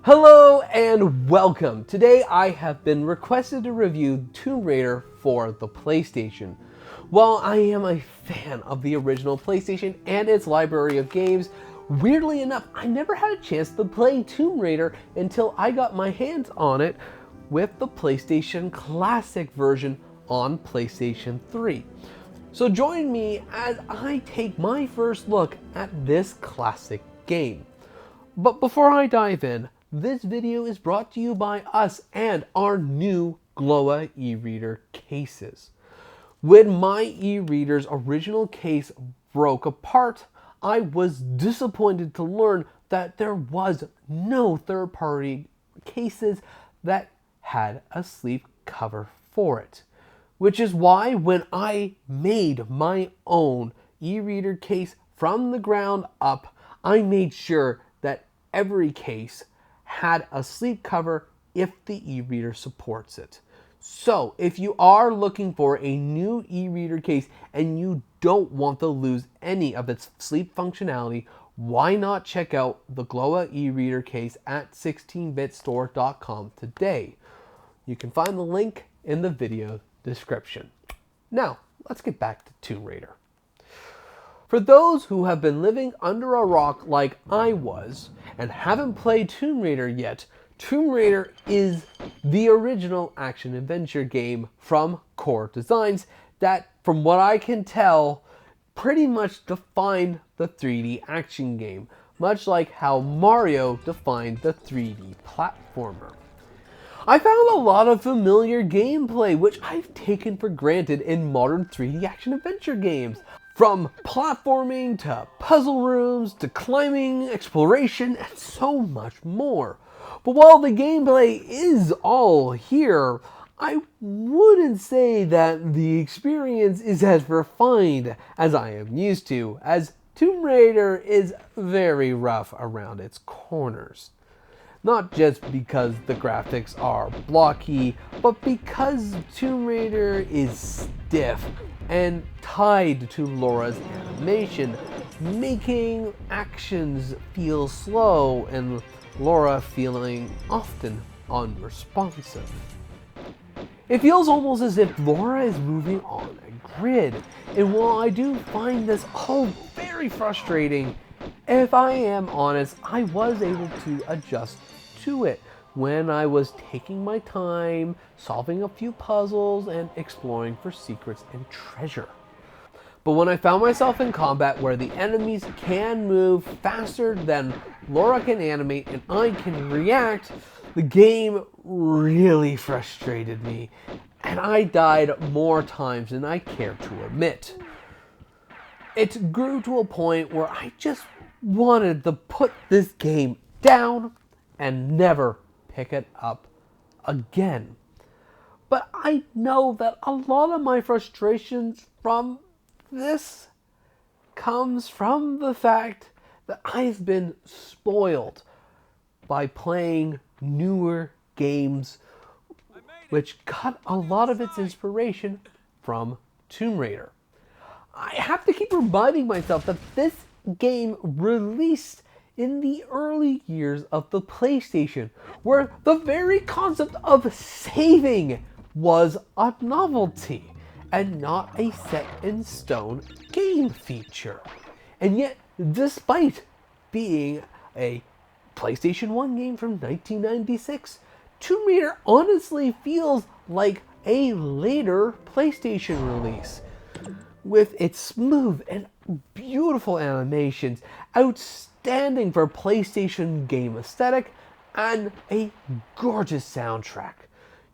Hello and welcome! Today I have been requested to review Tomb Raider for the PlayStation. While I am a fan of the original PlayStation and its library of games, weirdly enough, I never had a chance to play Tomb Raider until I got my hands on it with the PlayStation Classic version on PlayStation 3. So join me as I take my first look at this classic game. But before I dive in, this video is brought to you by us and our new Glowa e-reader cases. When my e-reader's original case broke apart, I was disappointed to learn that there was no third-party cases that had a sleeve cover for it. Which is why when I made my own e-reader case from the ground up, I made sure that every case had a sleeve cover if the e-reader supports it. So if you are looking for a new e-reader case and you don't want to lose any of its sleeve functionality, why not check out the Glowa e-reader case at 16bitstore.com today. You can find the link in the video description. Now, let's get back to Tomb Raider. For those who have been living under a rock like I was and haven't played Tomb Raider yet, Tomb Raider is the original action-adventure game from Core Designs that, from what I can tell, pretty much defined the 3D action game, much like how Mario defined the 3D platformer. I found a lot of familiar gameplay which I've taken for granted in modern 3D action-adventure games. From platforming to puzzle rooms to climbing, exploration, and so much more. But while the gameplay is all here, I wouldn't say that the experience is as refined as I am used to, as Tomb Raider is very rough around its corners. Not just because the graphics are blocky, but because Tomb Raider is stiff and tied to Laura's animation, making actions feel slow and Laura feeling often unresponsive. It feels almost as if Laura is moving on a grid, and while I do find this all very frustrating, if I am honest, I was able to adjust to it when I was taking my time, solving a few puzzles, and exploring for secrets and treasure. But when I found myself in combat where the enemies can move faster than Laura can animate and I can react, the game really frustrated me, and I died more times than I care to admit. It grew to a point where I just wanted to put this game down and never pick it up again. But I know that a lot of my frustrations from this comes from the fact that I've been spoiled by playing newer games which cut a lot of its inspiration from Tomb Raider. I have to keep reminding myself that this game released in the early years of the PlayStation, where the very concept of saving was a novelty and not a set-in-stone game feature. And yet, despite being a PlayStation 1 game from 1996, Tomb Raider honestly feels like a later PlayStation release, with its smooth and beautiful animations, outstanding for PlayStation game aesthetic, and a gorgeous soundtrack.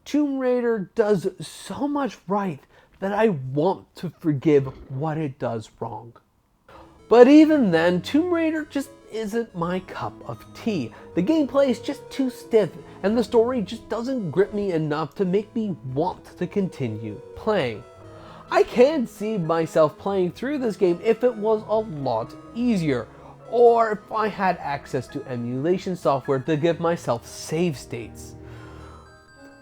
Tomb Raider does so much right that I want to forgive what it does wrong. But even then, Tomb Raider just isn't my cup of tea. The gameplay is just too stiff, and the story just doesn't grip me enough to make me want to continue playing. I can see myself playing through this game if it was a lot easier, or if I had access to emulation software to give myself save states.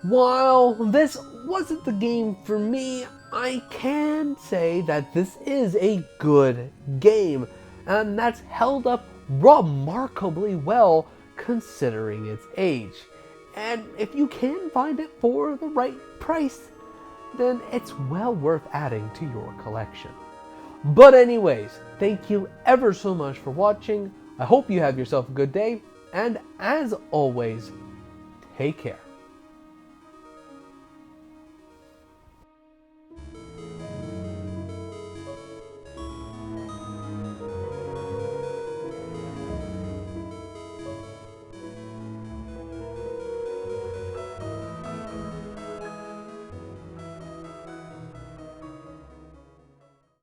While this wasn't the game for me, I can say that this is a good game, and that's held up remarkably well considering its age. And if you can find it for the right price, then it's well worth adding to your collection. But anyways, thank you ever so much for watching. I hope you have yourself a good day, and as always, take care.